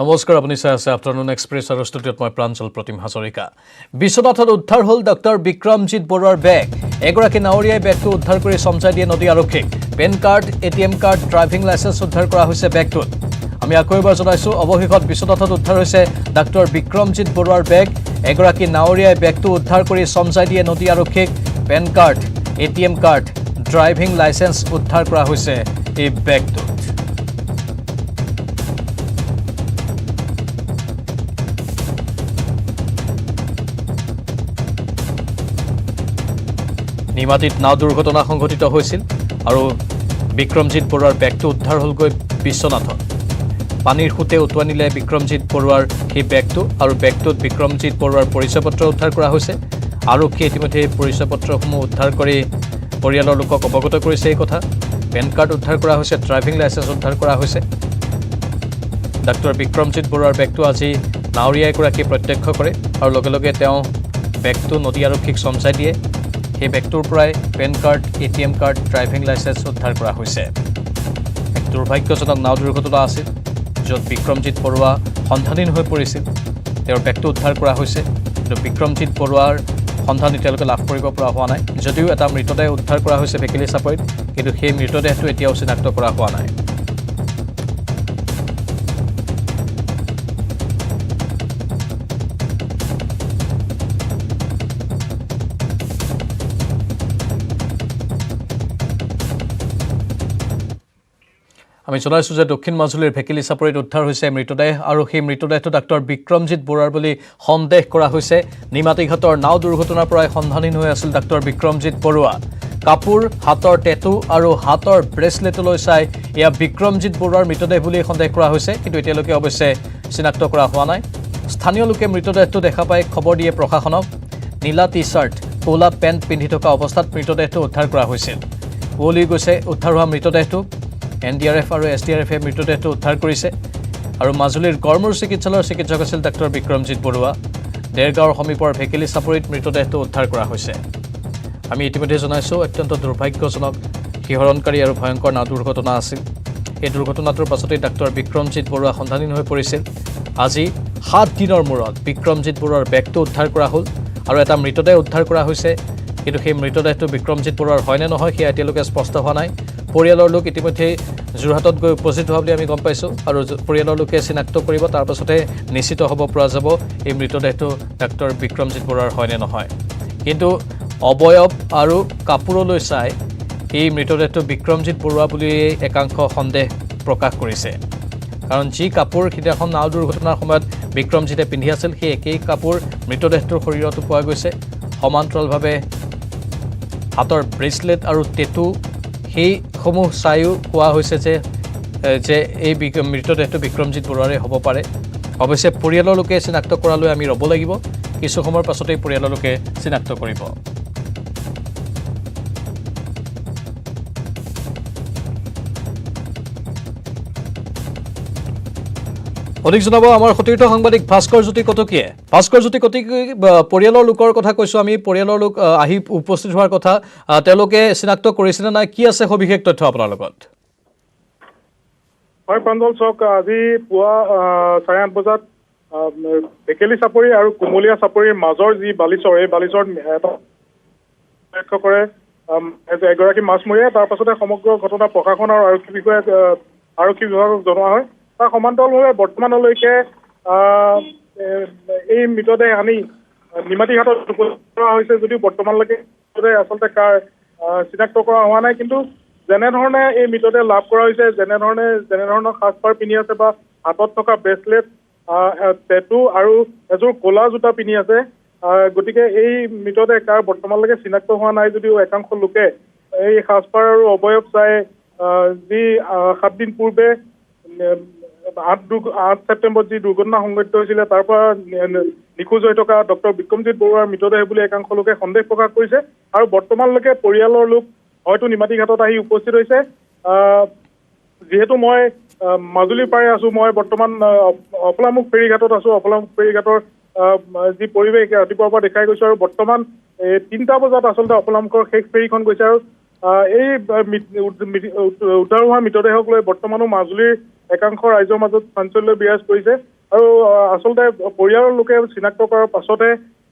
নমস্কাৰ আপুনি চাই আছে আফটাৰনুন এক্সপ্ৰেছ আৰু ষ্টুডিঅ'ত মই প্ৰাঞ্জল প্ৰতিম হাজৰিকা বিশ্বনাথত উদ্ধাৰ হ'ল ডক্টৰ বিক্ৰমজিৎ বৰুৱাৰ বেগ এগৰাকী নাৱৰীয়াই বেগটো উদ্ধাৰ কৰি সমঝাই দিয়ে নদী আৰক্ষীক PAN card ATM card driving licence উদ্ধাৰ কৰা হৈছে বেগটোত আমি আকৌ এবাৰ জনাইছো অৱশেষত বিশ্বনাথত উদ্ধাৰ হৈছে ডক্টৰ বিক্ৰমজিৎ বৰুৱাৰ বেগ এগৰাকী নাৱৰীয়াই বেগটো উদ্ধাৰ কৰি সমঝাই দিয়ে নদী আৰক্ষীক PAN card ATM card driving licence উদ্ধাৰ কৰা হৈছে এই বেগটো নিমাতীত নাও দুৰ্ঘটনা সংঘটিত হৈছিল আৰু বিক্ৰমজিৎ বৰুৱাৰ বেগটো উদ্ধাৰ হ'লগৈ বিশ্বনাথত পানীৰ খুঁটে উটুৱানিলে বিক্ৰমজিৎ বৰুৱাৰ সেই বেগটো আৰু বেগটোত বিক্ৰমজিৎ বৰুৱাৰ পৰিচয় পত্ৰ উদ্ধাৰ কৰা হৈছে আৰক্ষীয়ে ইতিমধ্যে পৰিচয় পত্ৰসমূহ উদ্ধাৰ কৰি পৰিয়ালৰ লোকক অৱগত কৰিছে এই কথা পেন কাৰ্ড উদ্ধাৰ কৰা হৈছে ড্ৰাইভিং লাইসেন্স উদ্ধাৰ কৰা হৈছে ডক্টৰ বিক্ৰমজিৎ বৰুৱাৰ বেগটো আজি নাৱৰীয়া এগৰাকীয়ে প্ৰত্যক্ষ কৰে আৰু লগে লগে তেওঁ বেগটো নদী আৰক্ষীক সমঝাই দিয়ে এই বেগটোৰ পৰাই PAN card ATM card driving licence উদ্ধাৰ কৰা হৈছে এক দুৰ্ভাগ্যজনক নাও দুৰ্ঘটনা আছিল য'ত বিক্ৰমজিৎ বৰুৱা সন্ধানহীন হৈ পৰিছিল তেওঁৰ বেগটো উদ্ধাৰ কৰা হৈছে কিন্তু বিক্ৰমজিৎ বৰুৱাৰ সন্ধান এতিয়ালৈকে লাভ কৰিব পৰা হোৱা নাই যদিও এটা মৃতদেহ উদ্ধাৰ কৰা হৈছে ভেকেলি চাপৰিত কিন্তু সেই মৃতদেহটো এতিয়াও চিনাক্ত কৰা হোৱা নাই আমি জনাইছো যে দক্ষিণ মাজুলীৰ ভেকেলি চাপৰিত উদ্ধাৰ হৈছে মৃতদেহ আৰু সেই মৃতদেহটো ডক্টৰ বিক্ৰমজিৎ বৰুৱাৰ বুলি সন্দেহ কৰা হৈছে নিমাতীঘাটৰ নাও দুৰ্ঘটনাৰ পৰাই সন্ধানহীন হৈ আছিল ডক্টৰ বিক্ৰমজিৎ বৰুৱা কাপোৰ হাতৰ টেটু আৰু হাতৰ ব্ৰেচলেটলৈ চাই এয়া বিক্ৰমজিৎ বৰুৱাৰ মৃতদেহ বুলি সন্দেহ কৰা হৈছে কিন্তু এতিয়ালৈকে অৱশ্যে চিনাক্ত কৰা হোৱা নাই স্থানীয় লোকে মৃতদেহটো দেখা পাই খবৰ দিয়ে প্ৰশাসনক নীলা টি-চাৰ্ট ক'লা পেণ্ট পিন্ধি থকা অৱস্থাত মৃতদেহটো উদ্ধাৰ কৰা হৈছিল পুৱলি গৈছে উদ্ধাৰ হোৱা মৃতদেহটো NDRF আৰু SDRFে মৃতদেহটো উদ্ধাৰ কৰিছে আৰু মাজুলীৰ গড়মূৰ চিকিৎসালয়ৰ চিকিৎসক আছিল ডক্টৰ বিক্ৰমজিৎ বৰুৱা দেৰগাঁৱৰ সমীপৰ ভেকেলি চাপৰিত মৃতদেহটো উদ্ধাৰ কৰা হৈছে আমি ইতিমধ্যে জনাইছো অত্যন্ত দুৰ্ভাগ্যজনক শিহৰণকাৰী আৰু ভয়ংকৰ নাও দুৰ্ঘটনা আছিল এই দুৰ্ঘটনাটোৰ পাছতেই ডক্টৰ বিক্ৰমজিৎ বৰুৱা সন্ধানহীন হৈ পৰিছিল আজি 7 দিনৰ মূৰত বিক্ৰমজিৎ বৰুৱাৰ বেগটো উদ্ধাৰ কৰা হ'ল আৰু এটা মৃতদেহ উদ্ধাৰ কৰা হৈছে কিন্তু সেই মৃতদেহটো বিক্ৰমজিৎ বৰুৱাৰ হয় নে নহয় সেয়া এতিয়ালৈকে স্পষ্ট হোৱা নাই পৰিয়ালৰ লোক ইতিমধ্যে যোৰহাটত গৈ উপস্থিত হোৱা বুলি আমি গম পাইছোঁ আৰু পৰিয়ালৰ লোকে চিনাক্ত কৰিব তাৰ পাছতে নিশ্চিত হ'ব পৰা যাব এই মৃতদেহটো ডক্টৰ বিক্ৰমজিৎ বৰুৱাৰ হয় নে নহয় কিন্তু অবয়ব আৰু কাপোৰলৈ চাই এই মৃতদেহটো বিক্ৰমজিৎ বৰুৱা বুলি একাংশ সন্দেহ প্ৰকাশ কৰিছে কাৰণ যি কাপোৰ সিদিনাখন নাও দুৰ্ঘটনাৰ সময়ত বিক্ৰমজিতে পিন্ধি আছিল সেই একেই কাপোৰ মৃতদেহটোৰ শৰীৰতো পোৱা গৈছে সমান্তৰালভাৱে হাতৰ ব্ৰেচলেট আৰু টেটু সেইসমূহ চাইও কোৱা হৈছে যে এই মৃতদেহটো বিক্ৰমজিৎ বৰুৱাৰে হ'ব পাৰে অৱশ্যে পৰিয়ালৰ লোকে চিনাক্ত কৰালৈ আমি ৰ'ব লাগিব কিছু সময়ৰ পাছতেই পৰিয়ালৰ লোকে চিনাক্ত কৰিব অধিক জনাব আমাৰ সতীৰ্থ সাংবাদিক ভাস্কৰ জ্যোতি কটকীয়ে ভাস্কৰ জ্যোতি কটকীয়ে পৰিয়ালৰ লোকৰ কথা কৈছো আমি পৰিয়ালৰ লোক আহি উপস্থিত হোৱাৰ কথা তেওঁলোকে চিনাক্ত কৰিছিল না কি আছে সবিশেষ তথ্য আপোনাৰ লগত হয় প্ৰাঞ্জল চক আজি পুৱা 8:30 বজাত ভেকেলি চাপৰি আৰু কুমলীয়া চাপৰিৰ মাজৰ যি বালিচৰ এই বালিচৰ লক্ষ্য কৰে এগৰাকী মাছমৰীয়া তাৰ পাছতে সমগ্ৰ ঘটনা প্ৰশাসন আৰু আৰক্ষী বিভাগক জনোৱা হয় তাৰ সমান্তৰালভাৱে বৰ্তমানলৈকে এই মৃতদেহ আনি নিমাতীঘাটত উপস্থিত কৰা হৈছে যদিও বৰ্তমানলৈকে আচলতে চিনাক্ত কৰা হোৱা নাই কিন্তু যেনেধৰণে এই মৃতদেহ লাভ কৰা হৈছে যেনেধৰণৰ সাজপাৰ পিন্ধি আছে বা হাতত থকা ব্ৰেচলেট টেটু আৰু এযোৰ ক'লা জোতা পিন্ধি আছে গতিকে এই মৃতদেহ কাৰ বৰ্তমানলৈকে চিনাক্ত হোৱা নাই যদিও একাংশ লোকে এই সাজপাৰ আৰু অৱয়ব চাই যি 7 দিন পূৰ্বে 8 ছেপ্টেম্বৰত যি দুৰ্ঘটনা সংঘটিত হৈছিলে তাৰ পৰা নিখোজ হৈ থকা ডক্টৰ বিক্ৰমজিৎ বৰুৱাৰ মৃতদেহ বুলি একাংশ লোকে সন্দেহ প্ৰকাশ কৰিছে আৰু বৰ্তমানলৈকে পৰিয়ালৰ লোক হয়তো নিমাতীঘাটত আহি উপস্থিত হৈছে যিহেতু মই মাজুলীৰ পাৰে আছো মই বৰ্তমান অফলামুখ ফেৰীঘাটত আছো অফলামুখ ফেৰীঘাটৰ যি পৰিৱেশ ৰাতিপুৱাৰ পৰা দেখাই গৈছো আৰু বৰ্তমান 3টা বজাত আচলতে অফলামুখৰ শেষ ফেৰীখন গৈছে আৰু এই উদ্ধাৰ হোৱা মৃতদেহক লৈ বৰ্তমানো মাজুলীৰ একাংশ ৰাইজৰ মাজত চাঞ্চল্য বিৰাজ কৰিছে আৰু আচলতে পৰিয়ালৰ লোকে চিনাক্ত কৰাৰ পাছতে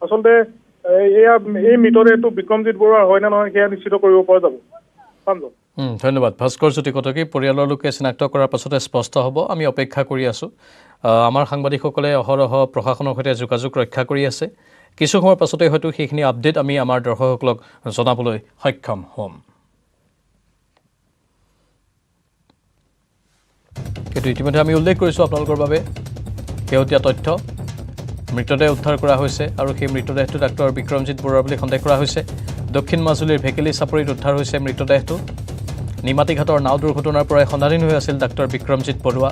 আচলতে এই মৃতদেহটো বিক্ৰমজিৎ বৰুৱাৰ হয় নে নহয় সেয়া নিশ্চিত কৰিব পৰা যাব। ধন্যবাদ ভাস্কৰ জ্যোতি কটকী। পৰিয়ালৰ লোকে চিনাক্ত কৰাৰ পাছতে স্পষ্ট হ'ব। আমি অপেক্ষা কৰি আছোঁ। আমাৰ সাংবাদিকসকলে অহৰহ প্ৰশাসনৰ সৈতে যোগাযোগ ৰক্ষা কৰি আছে। কিছু সময়ৰ পাছতে হয়তো সেইখিনি আপডেট আমি আমাৰ দৰ্শকসকলক জনাবলৈ সক্ষম হ'ম। কিন্তু ইতিমধ্যে আমি উল্লেখ কৰিছোঁ আপোনালোকৰ বাবে শেহতীয়া তথ্য। মৃতদেহ উদ্ধাৰ কৰা হৈছে আৰু সেই মৃতদেহটো ডাক্তৰ বিক্ৰমজিৎ বৰুৱা বুলি সন্দেহ কৰা হৈছে। দক্ষিণ মাজুলীৰ ভেকেলি চাপৰিত উদ্ধাৰ হৈছে মৃতদেহটো। নিমাতীঘাটৰ নাও দুৰ্ঘটনাৰ পৰাই সন্ধানহীন হৈ আছিল ডাক্তৰ বিক্ৰমজিৎ বৰুৱা।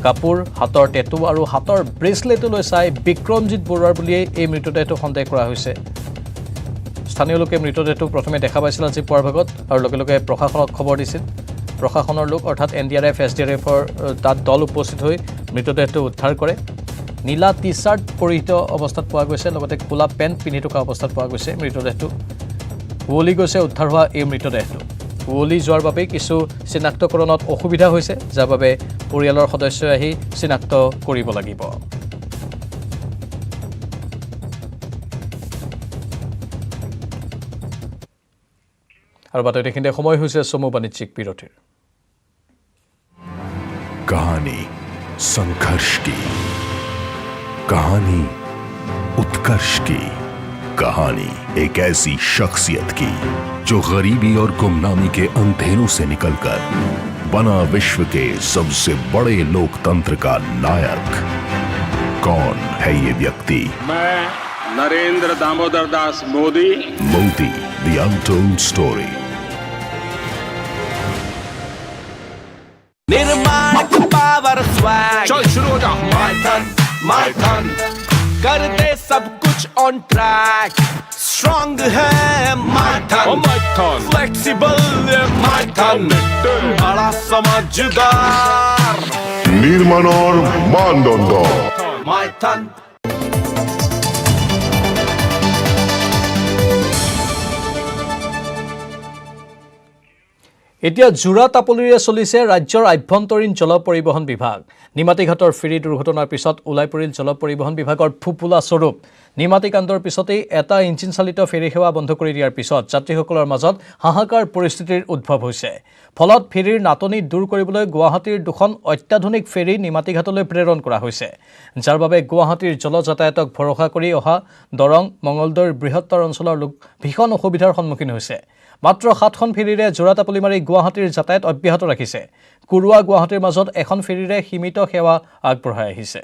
কাপোৰ, হাতৰ টেটু আৰু হাতৰ ব্ৰেচলেটলৈ চাই বিক্ৰমজিৎ বৰুৱাৰ বুলিয়েই এই মৃতদেহটো সন্দেহ কৰা হৈছে। স্থানীয় লোকে মৃতদেহটো প্ৰথমে দেখা পাইছিল আজি পুৱাৰ ভাগত আৰু লগে লগে প্ৰশাসনক খবৰ দিছিল। প্ৰশাসনৰ লোক অৰ্থাৎ NDRF, SDRFৰ তাত দল উপস্থিত হৈ মৃতদেহটো উদ্ধাৰ কৰে। নীলা টি চাৰ্ট পৰিহিত অৱস্থাত পোৱা গৈছে, লগতে ক'লা পেণ্ট পিন্ধি থকা অৱস্থাত পোৱা গৈছে মৃতদেহটো। উৱলি গৈছে উদ্ধাৰ হোৱা এই মৃতদেহটো। উৱলি যোৱাৰ বাবে কিছু চিনাক্তকৰণত অসুবিধা হৈছে, যাৰ বাবে পৰিয়ালৰ সদস্যই আহি চিনাক্ত কৰিব লাগিব। আৰু বাতৰি এইখিনিতে সময় হৈছে চমু বাণিজ্যিক বিৰতিৰ। कहानी संघर्ष की, कहानी उत्कर्ष की, कहानी एक ऐसी शख्सियत की जो गरीबी और गुमनामी के अंधेरों से निकलकर बना विश्व के सबसे बड़े लोकतंत्र का नायक। कौन है ये व्यक्ति? मैं Narendra Damodar Das Modi. Modi, the untold story. निर्माण की पावर स्वैग, चल शुरू हो जा। my turn, कर दे सब कुछ ऑन ट्रैक। स्ट्रॉन्ग है my turn, फ्लेक्सिबल है my turn, बड़ा समझदार নিৰ্মাণৰ মানদণ্ড my turn। এতিয়া জোৰা তাপলিৰে চলিছে ৰাজ্যৰ আভ্যন্তৰীণ জল পৰিবহণ বিভাগ। নিমাতীঘাটৰ ফেৰী দুৰ্ঘটনাৰ পিছত ওলাই পৰিল জল পৰিবহণ বিভাগৰ ফুপুলা স্বৰূপ। নিমাতী কাণ্ডৰ পিছতেই এটা ইঞ্জিন চালিত ফেৰী সেৱা বন্ধ কৰি দিয়াৰ পিছত যাত্ৰীসকলৰ মাজত হাহাকাৰ পৰিস্থিতিৰ উদ্ভৱ হৈছে। ফলত ফেৰীৰ নাটনি দূৰ কৰিবলৈ গুৱাহাটীৰ দুখন অত্যাধুনিক ফেৰী নিমাতীঘাটলৈ প্ৰেৰণ কৰা হৈছে, যাৰ বাবে গুৱাহাটীৰ জল যাতায়াতক ভৰসা কৰি অহা দৰং, মঙলদৈৰ বৃহত্তৰ অঞ্চলৰ লোক ভীষণ অসুবিধাৰ সন্মুখীন হৈছে। মাত্ৰ 7খন ফেৰীৰে জোৰাতাপলি মাৰি গুৱাহাটীৰ যাতায়াত অব্যাহত ৰাখিছে। কুৰুৱা গুৱাহাটীৰ মাজত এখন ফেৰীৰে সীমিত সেৱা আগবঢ়াই আহিছে।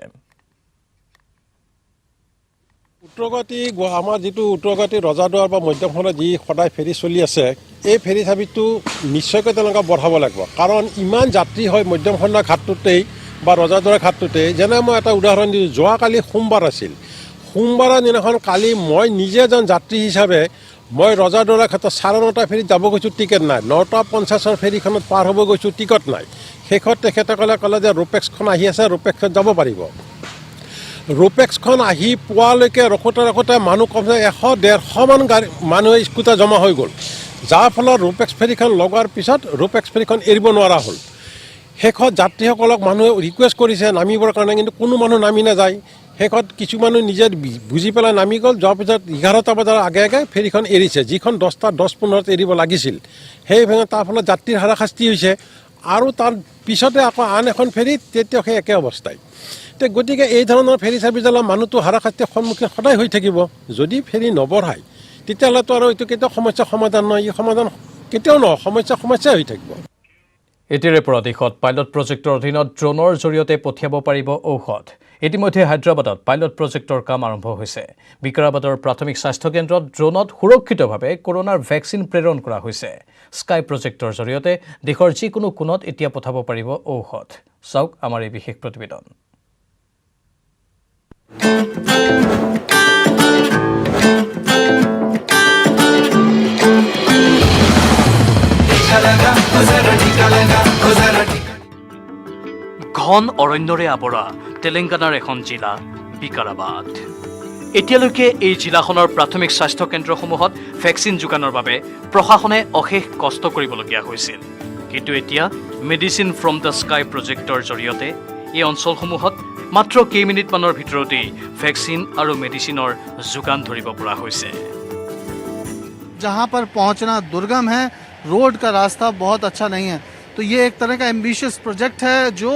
আমাৰ যিটো উত্তৰগুৱাহাটী ৰজাদুৱাৰ বা মধ্যমখনত যি সদায় ফেৰী চলি আছে, এই ফেৰী চাবিটো নিশ্চয়কৈ তেওঁলোকে বঢ়াব লাগিব। কাৰণ ইমান যাত্ৰী হয় মধ্যমখণ্ডৰ ঘাটটোতেই বা ৰজাদুৱাৰ ঘাটটোতেই। যেনে মই এটা উদাহৰণ দিছোঁ, যোৱাকালি সোমবাৰ আছিল। সোমবাৰৰ দিনাখন কালি মই নিজে এজন যাত্ৰী হিচাপে মই ৰজাদুৱাৰ ঘাটত 9:30 ফেৰীত যাব গৈছোঁ, টিকেট নাই। 9:50 ফেৰীখনত পাৰ হ'ব গৈছোঁ, টিকট নাই। শেষত তেখেতসকলে ক'লে যে ৰোপেক্সখন আহি আছে, ৰোপেক্সত যাব পাৰিব। ৰোপেক্সখন আহি পোৱালৈকে ৰখোতে মানুহ কমচে 100-150 মান গাড়ী মানুহে স্কুটাৰ জমা হৈ গ'ল, যাৰ ফলত ৰোপেক্স ফেৰীখন লগোৱাৰ পিছত ৰোপেক্স ফেৰীখন এৰিব নোৱাৰা হ'ল। শেষত যাত্ৰীসকলক মানুহে ৰিকুৱেষ্ট কৰিছে নামিবৰ কাৰণে, কিন্তু কোনো মানুহ নামি নাযায়। শেষত কিছু মানুহ নিজে বুজি পেলাই নামি গ'ল। যোৱাৰ পিছত 11টা বজাৰ আগে আগে ফেৰীখন এৰিছে, যিখন 10:15 এৰিব লাগিছিল। সেই তাৰ ফলত যাত্ৰীৰ হাৰাশাস্তি হৈছে। আৰু তাৰ পিছতে আকৌ আন এখন ফেৰীত তেতিয়া সেই একে অৱস্থাই। গতিকে এই ধৰণৰ ফেৰী চাৰ্ভিছ জ্বালা মানুহটো হাৰাশাস্তিৰ সন্মুখীন সদায় হৈ থাকিব। যদি ফেৰী নবঢ়ায় তেতিয়াহ'লেতো আৰু এইটো কেতিয়াও সমস্যা সমাধান নহয়। এই সমাধান কেতিয়াও নহয়, সমস্যাই হৈ থাকিব। এতিয়াৰে পৰা দেশত পাইলট প্ৰজেক্টৰ অধীনত ড্ৰোনৰ জৰিয়তে পঠিয়াব পাৰিব ঔষধ। ইতিমধ্যে হায়দৰাবাদত পাইলট প্ৰজেক্টৰ কাম আৰম্ভ হৈছে। বিকাৰাবাদৰ প্ৰাথমিক স্বাস্থ্য কেন্দ্ৰত ড্ৰোনত সুৰক্ষিতভাৱে কৰোনাৰ ভেকচিন প্ৰেৰণ কৰা হৈছে। স্কাই প্ৰজেক্টৰ জৰিয়তে দেশৰ যিকোনো কোণত এতিয়া পঠাব পাৰিব ঔষধ। চাওক আমাৰ এই বিশেষ প্ৰতিবেদন। ঘন অৰণ্যৰে আৱৰা তেলেংগানাৰ এখন জিলা বিকাৰাবাদ। এতিয়ালৈকে এই জিলাখনৰ প্ৰাথমিক স্বাস্থ্য কেন্দ্ৰসমূহত ভেকচিন যোগানৰ বাবে প্ৰশাসনে অশেষ কষ্ট কৰিবলগীয়া হৈছিল। কিন্তু এতিয়া মেডিচিন ফ্ৰম দ্য স্কাই প্ৰজেক্টৰ জৰিয়তে এই অঞ্চলসমূহত মাত্ৰ কেইমিনিটমানৰ ভিতৰতেই ভেকচিন আৰু মেডিচিনৰ যোগান ধৰিব পৰা হৈছে। जहाँ पर पहुँचना दुर्गम है, रोड का रास्ता बहुत अच्छा नहीं है, तो ये एक तरह का एम्बिशियस प्रोजेक्ट है जो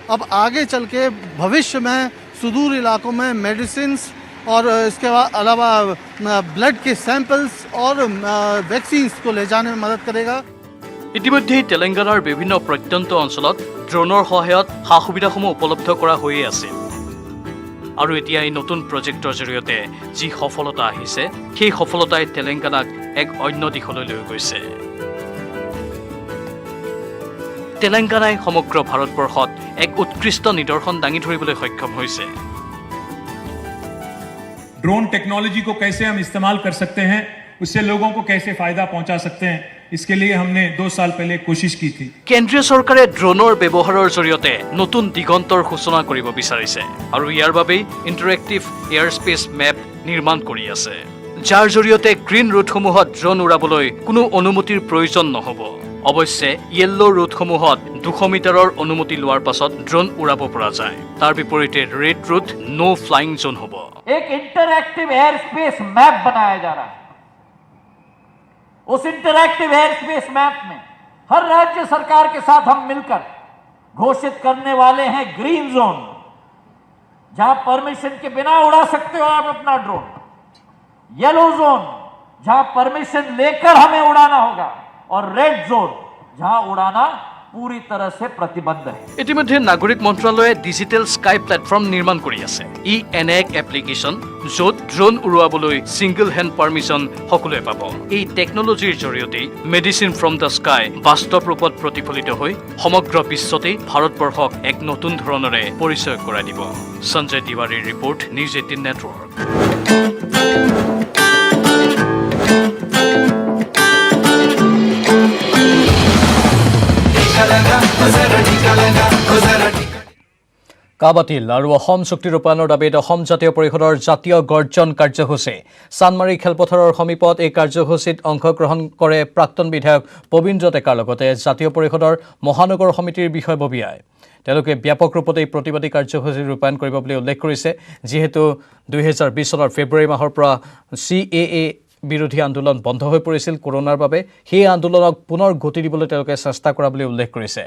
अब आगे चल के भविष्य में सुदूर इलाकों में मेडिसिन्स और इसके अलावा ब्लड के सैंपल्स और वैक्सीन्स को ले जाने में मदद करेगा। ইতিমধ্যেই তেলেংগানাৰ বিভিন্ন প্ৰত্যন্ত অঞ্চলত ড্ৰোনৰ সহায়ত সা সুবিধাসমূহ উপলব্ধ কৰা হৈয়ে আছে আৰু এতিয়া এই নতুন প্ৰজেক্টৰ জৰিয়তে যি সফলতা আহিছে সেই সফলতাই তেলেংগানাক এক অন্য দিশলৈ লৈ গৈছে। তেলেংগানাই সমগ্ৰ ভাৰতবৰ্ষত এক উৎকৃষ্ট নিদৰ্শন দাঙি ধৰিবলৈ সক্ষম হৈছে। ड्रोन टेक्नोलॉजी को कैसे हम इस्तेमाल कर सकते हैं, उससे लोगों को कैसे फायदा पहुंचा सकते हैं, इसके लिए हमने 2 साल पहले कोशिश की थी। কেন্দ্ৰীয় চৰকাৰে ড্ৰোনৰ ব্যৱহাৰৰ জৰিয়তে নতুন দিগন্তৰ সূচনা কৰিব বিচাৰিছে আৰু ইয়াৰ বাবেই ইণ্টাৰেক্টিভ এয়াৰ স্পেচ মেপ নিৰ্মাণ কৰি আছে, যাৰ জৰিয়তে গ্ৰীণ ৰুটসমূহত ড্ৰোন উৰাবলৈ কোনো অনুমতিৰ প্ৰয়োজন নহ'ব। অৱশ্যে য়েল্লো ৰুটসমূহত 200 মিটাৰৰ অনুমতি লোৱাৰ পাছত ড্ৰোন উৰাব পৰা যায়। তাৰ বিপৰীতে ৰেড ৰুট নো ফ্লাইং জোন হ'ব। एक इंटरएक्टिव एयर स्पेस मैप बनाया जा रहा है। उस इंटरएक्टिव एयर स्पेस मैप में हर राज्य सरकार के साथ हम मिलकर घोषित करने वाले हैं ग्रीन जोन, जहां परमिशन के बिना उड़ा सकते हो आप अपना ड्रोन। येलो जोन, जहां परमिशन लेकर हमें उड़ाना होगा, और रेड जोन, जहां उड़ाना पूरी तरह से प्रतिबंध है। ইতিমধ্যে নাগৰিক মন্ত্ৰালয়ে ডিজিটেল স্কাই প্লেটফৰ্ম নিৰ্মাণ কৰি আছে। ই এনে এক এপ্লিকেশ্যন য'ত ড্ৰোন উৰুৱাবলৈ ছিংগল হেণ্ড পাৰ্মিশ্যন সকলোৱে পাব। এই টেকনলজিৰ জৰিয়তেই মেডিচিন ফ্ৰম দ্য স্কাই বাস্তৱ ৰূপত প্ৰতিফলিত হৈ সমগ্ৰ বিশ্বতেই ভাৰতবৰ্ষক এক নতুন ধৰণেৰে পৰিচয় কৰাই দিব। সঞ্জয় তিৱাৰীৰ ৰিপৰ্ট, নিউজ 18 নেটৱৰ্ক। কাবাতিল আৰু অসম চুক্তি ৰূপায়ণৰ দাবীত অসম জাতীয় পৰিষদৰ জাতীয় গৰ্জন কাৰ্যসূচী। চানমাৰী খেলপথাৰৰ সমীপত এই কাৰ্যসূচীত অংশগ্ৰহণ কৰে প্ৰাক্তন বিধায়ক পবীন্দ্ৰ ডেকাৰ লগতে জাতীয় পৰিষদৰ মহানগৰ সমিতিৰ বিষয়ববীয়াই। তেওঁলোকে ব্যাপক ৰূপত এই প্ৰতিবাদী কাৰ্যসূচী ৰূপায়ণ কৰিব বুলি উল্লেখ কৰিছে, যিহেতু 2020 চনৰ ফেব্ৰুৱাৰী মাহৰ পৰা CAA বিৰোধী আন্দোলন বন্ধ হৈ পৰিছিল কৰোনাৰ বাবে। সেই আন্দোলনক পুনৰ গতি দিবলৈ তেওঁলোকে চেষ্টা কৰা বুলি উল্লেখ কৰিছে।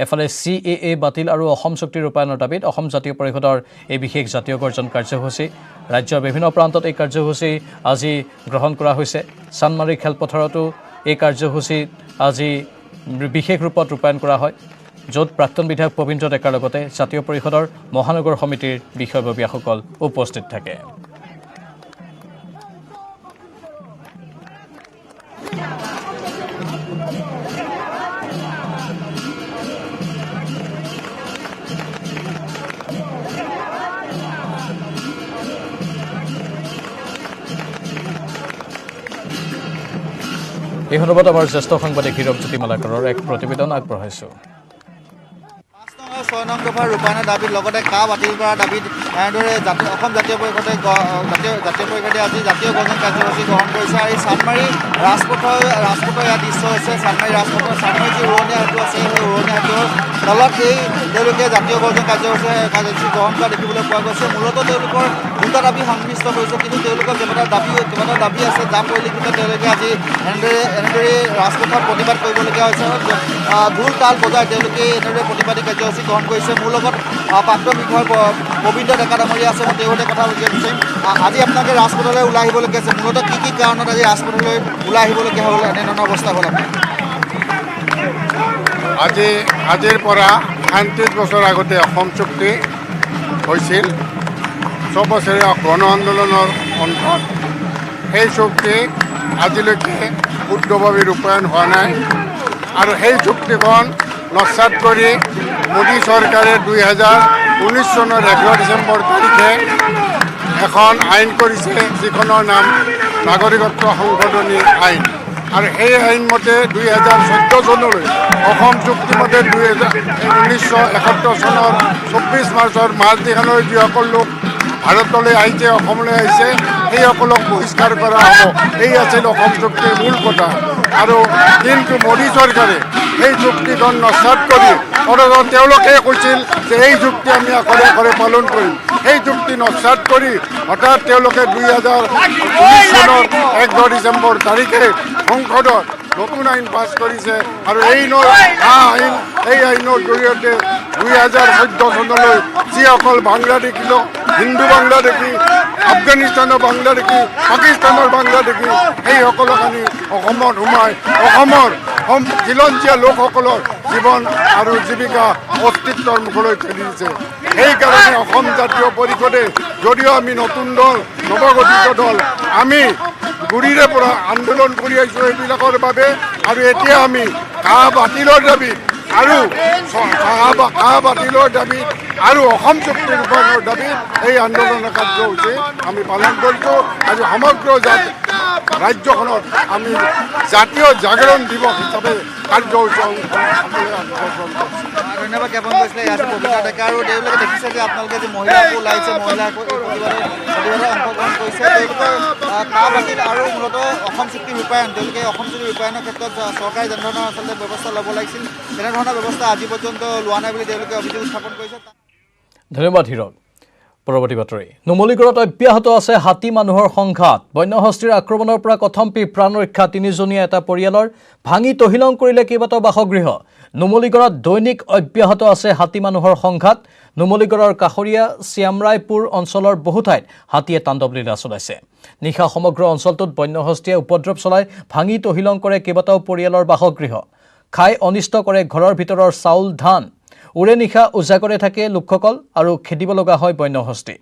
এফালে CAA বাতিল আৰু অসম চুক্তি ৰূপায়ণৰ দাবীত অসম জাতীয় পৰিষদৰ এই বিশেষ জাতীয় গৰ্জন কাৰ্যসূচী। ৰাজ্যৰ বিভিন্ন প্ৰান্তত এই কাৰ্যসূচী আজি গ্ৰহণ কৰা হৈছে। চানমাৰী খেলপথাৰতো এই কাৰ্যসূচী আজি বিশেষ ৰূপত ৰূপায়ণ কৰা হয়, য'ত প্ৰাক্তন বিধায়ক পবীন্দ্ৰ ডেকাৰ লগতে জাতীয় পৰিষদৰ মহানগৰ সমিতিৰ বিষয়ববীয়াসকল উপস্থিত থাকে। এই সন্দৰ্ভত আমাৰ জ্যেষ্ঠ সাংবাদিক হীৰকজ্যোতি মালাকাৰৰ এক প্ৰতিবেদন আগবঢ়াইছোঁ। 6 নং দফাৰ ৰূপায়ণৰ দাবীত লগতে কা বাতিল কৰাৰ দাবীত এনেদৰে অসম জাতীয় পৰিষদে আজি জাতীয় গৰ্জন কাৰ্যসূচী গ্ৰহণ কৰিছে। আৰু এই চানমাৰী ৰাজপথৰ ইয়াত দৃশ্য হৈছে চানমাৰী ৰাজপথৰ চানমাৰী যি উৰণীয়া সেতু আছে, সেই উৰণীয়া সেতুৰ তলত তেওঁলোকে জাতীয় গৰ্জন কাৰ্যসূচী গ্ৰহণ কৰা দেখিবলৈ পোৱা গৈছে। মূলতঃ তেওঁলোকৰ দুটা দাবী সন্নিৱিষ্ট কৰিছে, কিন্তু তেওঁলোকৰ কেইবাটাও দাবী আছে, যাৰ পৰিপ্ৰেক্ষিতত তেওঁলোকে আজি এনেদৰে ৰাজপথত প্ৰতিবাদ কৰিবলগীয়া হৈছে। ঢোল তাল বজাই তেওঁলোকে এনেদৰে প্ৰতিবাদী কাৰ্যসূচী গ্ৰহণ কৰিছে। মোৰ লগত প্ৰাক্তন বিষয়ক পবীন্দ্ৰ ডেকা ডাঙৰীয়া আছে, মই তেওঁতে কথা পাতিব বিচাৰিম। আজি আপোনালোকে ৰাজপথলৈ ওলাই আহিবলগীয়া আছে, মূলতঃ কি কাৰণত আজি ৰাজপথলৈ ওলাই আহিবলগীয়া হ'ল, এনেধৰণৰ অৱস্থা হ'ল আপোনাৰ? আজিৰ পৰা ৩৭ বছৰ আগতে অসম চুক্তি হৈছিল, ৬ বছৰীয়া গণ আন্দোলনৰ অন্তত। সেই চুক্তি আজিলৈকে শুদ্ধভাৱে ৰূপায়ণ হোৱা নাই আৰু সেই চুক্তিখন নস্যাৎ কৰি মোদী চৰকাৰে 2019 চনৰ 11 ডিচেম্বৰ তাৰিখে এখন আইন কৰিছে, যিখনৰ নাম নাগৰিকত্ব সংশোধনী আইন। আৰু সেই আইনমতে 2014 চনলৈ অসম চুক্তিমতে 1971 চনৰ 24 মাৰ্চৰ মাজনিশালৈ যিসকল লোক ভাৰতলৈ আহিছে, অসমলৈ আহিছে, সেইসকলক বহিষ্কাৰ কৰা হ'ব। এই আছিল অসম চুক্তিৰ মূল কথা। আৰু কিন্তু মোদী চৰকাৰে সেই চুক্তিখন নস্যাৎ কৰি অথচ তেওঁলোকে কৈছিল যে এই চুক্তি আমি আখৰে আখৰে পালন কৰিম। সেই চুক্তি নস্যাৎ কৰি হঠাৎ তেওঁলোকে 2019 চনৰ 11 ডিচেম্বৰ তাৰিখে সংসদত নতুন আইন পাছ কৰিছে আৰু এই আইনৰ জৰিয়তে 2014 চনলৈ যিসকল বাংলাদেশী লোক, হিন্দু বাংলাদেশী, আফগানিস্তানৰ বাংলাদেশী, পাকিস্তানৰ বাংলাদেশী, সেইসকলক আনি অসমত সোমাই অসমৰ খিলঞ্জীয়া লোকসকলৰ জীৱন আৰু জীৱিকা অস্তিত্বৰ মুখলৈ ঠেলি দিছে। সেইকাৰণে অসম জাতীয় পৰিষদে যদিও আমি নতুন দল, নৱগঠিত দল, আমি গুৰিৰে পৰা আন্দোলন কৰি আহিছোঁ এইবিলাকৰ বাবে, আৰু এতিয়া আমি কাহ বাতিলৰ দাবী আৰু কাহ বাতিলৰ দাবী আৰু অসম চুক্তি ৰূপায়ণৰ দাবীত এই আন্দোলন কাৰ্যসূচী আমি পালন কৰিছোঁ। আজি সমগ্ৰ ৰাজ্যখনত আমি জাতীয় জাগৰণ দিৱস হিচাপে কাৰ্যসূচী ধন্যবাদ জ্ঞাপন কৰিছিলে। ইয়াত পবিতা ডেকা আৰু তেওঁলোকে দেখিছে যে আপোনালোকে যে মহিলাকো ওলাইছে, মহিলাকো প্ৰতিবাদত অংশগ্ৰহণ কৰিছে। তেওঁলোকৰ কাহ বাতিল আৰু মূলতঃ অসম চুক্তি ৰূপায়ণ, তেওঁলোকে অসম চুক্তি ৰূপায়ণৰ ক্ষেত্ৰত চৰকাৰে যেনেধৰণৰ আচলতে ব্যৱস্থা ল'ব লাগিছিল তেনেধৰণৰ ব্যৱস্থা আজি পৰ্যন্ত লোৱা নাই বুলি তেওঁলোকে অভিযোগ উত্থাপন কৰিছে। ধন্যবাদ হীৰক। পৰৱৰ্তী বাতৰি। নুমলীগড়ত অব্যাহত আছে হাতী মানুহৰ সংঘাত। বন্যহস্তীৰ আক্ৰমণৰ পৰা কথম্পি প্ৰাণ ৰক্ষা 3জনীয়া এটা পৰিয়ালৰ, ভাঙি তহিলং কৰিলে কেইবাটাও বাসগৃহ। নুমলীগড়ত দৈনিক অব্যাহত আছে হাতী মানুহৰ সংঘাত। নুমলীগড়ৰ কাষৰীয়া শ্যামৰায়পুৰ অঞ্চলৰ বহু ঠাইত হাতীয়ে তাণ্ডৱ লীলা চলাইছে। নিশা সমগ্ৰ অঞ্চলটোত বন্যহস্তীয়ে উপদ্ৰৱ চলাই ভাঙি তহিলং কৰে কেইবাটাও পৰিয়ালৰ বাসগৃহ। খাই অনিষ্ট কৰে ঘৰৰ ভিতৰৰ চাউল, ধান। উৰে নিশা উজাগৰে থাকে লোকসকল আৰু খেদিব লগা হয় বন্যহস্তী।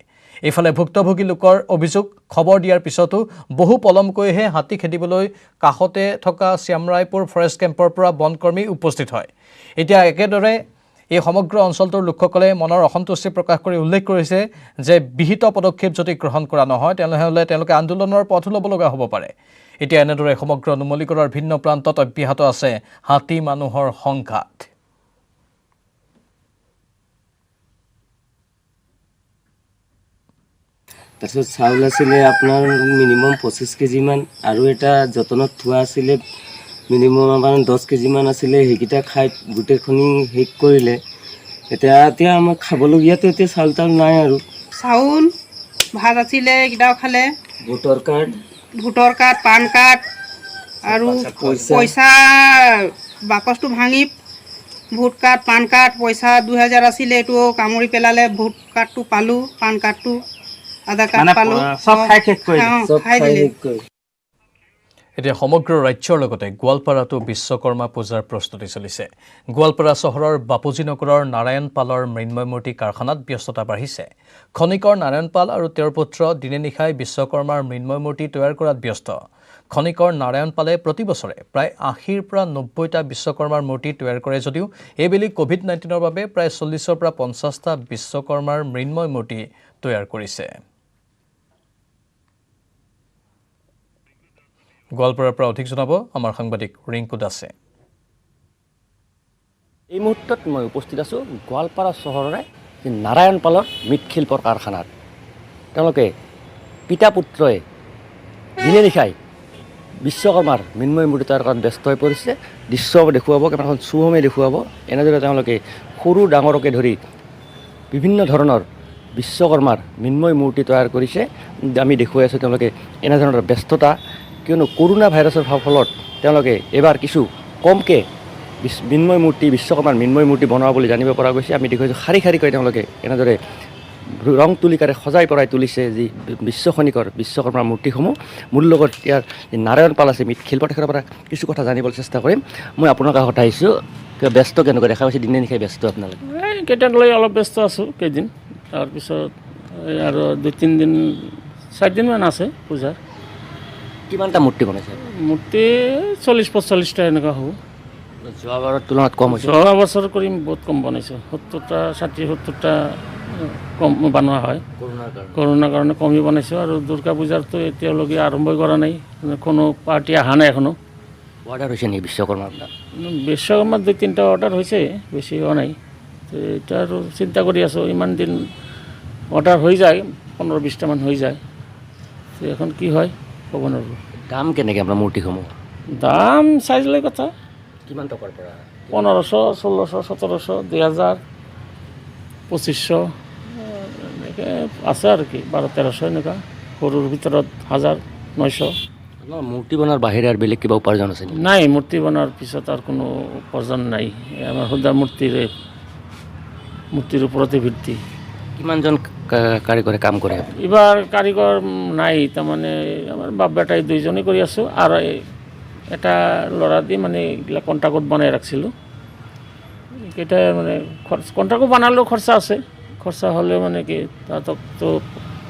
এইফালে ভুক্তভোগী লোকৰ অভিযোগ, খবৰ দিয়াৰ পিছতো বহু পলমকৈহে হাতী খেদিবলৈ কাষতে থকা শ্যামৰায়পুৰ ফৰেষ্ট কেম্পৰ পৰা বনকৰ্মী উপস্থিত হয়। এতিয়া একেদৰে এই সমগ্ৰ অঞ্চলটোৰ লোকসকলে মনৰ অসন্তুষ্টি প্ৰকাশ কৰি উল্লেখ কৰিছে যে বিহিত পদক্ষেপ যদি গ্ৰহণ কৰা নহয় তেনেহ'লে তেওঁলোকে আন্দোলনৰ পথ ল'ব লগা হ'ব পাৰে। এতিয়া এনেদৰে সমগ্ৰ নুমলীগড়ৰ ভিন্ন প্ৰান্তত অব্যাহত আছে হাতী মানুহৰ সংঘাত। তাৰপিছত চাউল আছিলে আপোনাৰ মিনিমাম 25 কেজিমান, আৰু এটা যতনত থোৱা আছিলে মিনিমাম আমাৰ 10 কেজিমান আছিলে। সেইকেইটা খাই গোটেইখিনি শেষ কৰিলে। এতিয়া আমাৰ খাবলগীয়াতো এতিয়া চাউল তাউল নাই আৰু। চাউল ভাত আছিলে, এইকেইটাও খালে। ভোটৰ কাৰ্ড, পান কাৰ্ড আৰু পইচা বাকচটো ভাঙি ভোট কাৰ্ড, পান কাৰ্ড, পইচা 2000 আছিলে, এইটো কামুৰি পেলালে। ভোট কাৰ্ডটো পালোঁ, পান কাৰ্ডটো, আধাৰ কাৰ্ড পালোঁ, চব খাই শেষ দিলে। এতিয়া সমগ্ৰ ৰাজ্যৰ লগতে গোৱালপাৰাতো বিশ্বকৰ্মা পূজাৰ প্ৰস্তুতি চলিছে। গোৱালপাৰা চহৰৰ বাপুজী নগৰৰ নাৰায়ণ পালৰ মৃন্ময় মূৰ্তি কাৰখানাত ব্যস্ততা বাঢ়িছে। খনিকৰ নাৰায়ণ পাল আৰু তেওঁৰ পুত্ৰ দিনে নিশাই বিশ্বকৰ্মাৰ মৃন্ময় মূৰ্তি তৈয়াৰ কৰাত ব্যস্ত। খনিকৰ নাৰায়ণ পালে প্ৰতি বছৰে প্ৰায় 80ৰ পৰা 90টা বিশ্বকৰ্মাৰ মূৰ্তি তৈয়াৰ কৰে যদিও এইবেলি COVID-19ৰ বাবে প্ৰায় 40ৰ পৰা 50টা বিশ্বকৰ্মাৰ মৃন্ময় মূৰ্তি তৈয়াৰ কৰিছে। গোৱালপাৰাৰ পৰা অধিক জনাব আমাৰ সাংবাদিক ৰিংকু দাসে। এই মুহূৰ্তত মই উপস্থিত আছোঁ গোৱালপাৰা চহৰৰে নাৰায়ণ পালৰ মৃৎশিল্পৰ কাৰখানাত। তেওঁলোকে পিতা পুত্ৰই দিনে নিশাই বিশ্বকৰ্মাৰ মৃন্ময় মূৰ্তি তৈয়াৰ কৰাত ব্যস্ত হৈ পৰিছে। দৃশ্য দেখুৱাব, কেমেৰাখন চুহমে দেখুৱাব। এনেদৰে তেওঁলোকে সৰু ডাঙৰকে ধৰি বিভিন্ন ধৰণৰ বিশ্বকৰ্মাৰ মৃন্ময় মূৰ্তি তৈয়াৰ কৰিছে। আমি দেখুৱাই আছোঁ তেওঁলোকে এনেধৰণৰ ব্যস্ততা, কিয়নো কৰোণা ভাইৰাছৰ ফলত তেওঁলোকে এবাৰ কিছু কমকৈ বিশ্বকৰ্মাৰ মৃন্ময় মূৰ্তি বনোৱা বুলি জানিব পৰা গৈছে। আমি দেখুৱাইছোঁ শাৰী শাৰীকৈ তেওঁলোকে এনেদৰে ৰং তুলিকাৰে সজাই পৰাই তুলিছে যি বিশ্বকৰ্মাৰ মূৰ্তিসমূহ। মোৰ লগত ইয়াৰ নাৰায়ণ পাল আছে মৃৎশিল্প, তেখেতৰ পৰা কিছু কথা জানিবলৈ চেষ্টা কৰিম। মই আপোনাৰ কাষত আহিছোঁ, কিবা ব্যস্ত কেনেকুৱা দেখা পাইছে? দিনে নিশাই ব্যস্ত আপোনালোকে? কেইটালৈ অলপ ব্যস্ত আছোঁ কেইদিন, তাৰপিছত আৰু 2-3 দিন 4 দিনমান আছে পূজাৰ। কিমানটা মূৰ্তি বনাইছে? মূৰ্তি 40-45টা এনেকুৱা হ'ব। যোৱাবাৰৰ তুলনাত কম হৈছে? যোৱা বছৰ কৰি বহুত কম বনাইছোঁ। 70টা 60-70টা কম বনোৱা হয়। কৰোণাৰ কাৰণে কমি বনাইছোঁ। আৰু দুৰ্গা পূজাৰতো এতিয়ালৈকে আৰম্ভই কৰা নাই, কোনো পাৰ্টি অহা নাই এখনো। অৰ্ডাৰ হৈছে নেকি বিশ্বকৰ্মাৰ? বিশ্বকৰ্মাৰ 2-3টা অৰ্ডাৰ হৈছে, বেছি হোৱা নাই। এতিয়া আৰু চিন্তা কৰি আছোঁ, ইমান দিন অৰ্ডাৰ হৈ যায়, 15-20টামান হৈ যায়। এখন কি হয় ক'ব নোৱাৰোঁ। দাম কেনেকৈ আপোনাৰ মূৰ্তিসমূহ? দাম চাইজ লৈ কথা। কিমান টকাৰ পৰা? 1500, 1600, 1700, 2000, 2500 এনেকৈ আছে আৰু কি 1200-1300 এনেকুৱা সৰুৰ ভিতৰত 1000, 900 মূৰ্তি বনোৱাৰ বাহিৰে আৰু বেলেগ কিবা উপাৰ্জন আছে নেকি? নাই মূৰ্তি বনোৱাৰ পিছত আৰু কোনো উপাৰ্জন নাই আমাৰ সদা মূৰ্তিৰ ওপৰতে ভিত্তি কিমানজন কাৰিকৰে কাম কৰে এইবাৰ কাৰিকৰ নাই তাৰমানে আমাৰ বাপ বেটাই 2জনে কৰি আছোঁ আৰু এটা ল'ৰা দি মানে এইবিলাক কণ্ট্ৰাক্টত বনাই ৰাখিছিলোঁ এইকেইটা মানে কণ্ট্ৰাক্টত বনালেও খৰচা আছে খৰচা হ'লেও মানে কি তাহাঁতকতো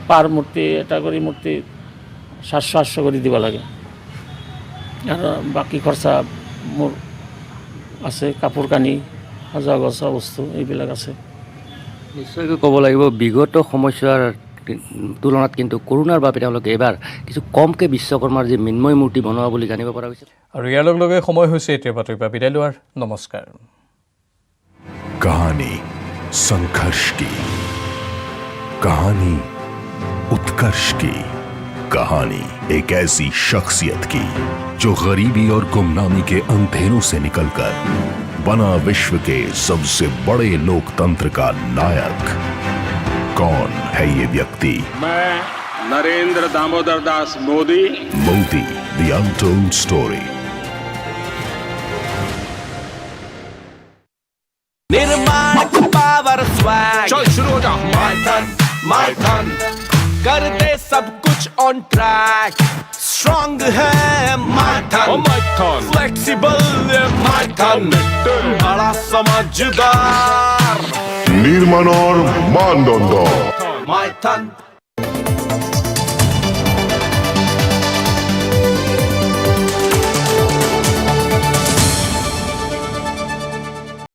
পাৰ মূৰ্তি এটা কৰি মূৰ্তি 700-800 কৰি দিব লাগে আৰু বাকী খৰচা মোৰ আছে কাপোৰ কানি সজোৱা গছা বস্তু এইবিলাক আছে নিশ্চয়কৈ ক'ব লাগিব বিগত সময়ছোৱাৰ তুলনাত কিন্তু কৰোণাৰ বাবে তেওঁলোকে এবাৰ কিছু কমকৈ বিশ্বকৰ্মাৰ যি মৃন্ময় মূৰ্তি বনোৱা বুলি জানিব পৰা গৈছে আৰু ইয়াৰ লগে লগে সময় হৈছে এতিয়া বাতৰিৰ পৰা বিদায় লোৱাৰ নমস্কাৰ कहानी संघर्ष की, कहानी उत्कर्ष की, कहानी एक ऐसी शख्सियत की जो गरीबी और गुमनामी के अंधेरों से निकलकर बना विश्व के सबसे बड़े लोकतंत्र का नायक। कौन है ये व्यक्ति? मैं Narendra Damodar Das Modi. Modi, the untold story. निर्माण पावर स्वैग चल शुरू हो जा माय टन कर दे सब कुछ ऑन ट्रैक स्ट्रॉन्ग है माय टन फ्लेक्सिबल माय टन बड़ा समझदार निर्माण और मानदंड माय टन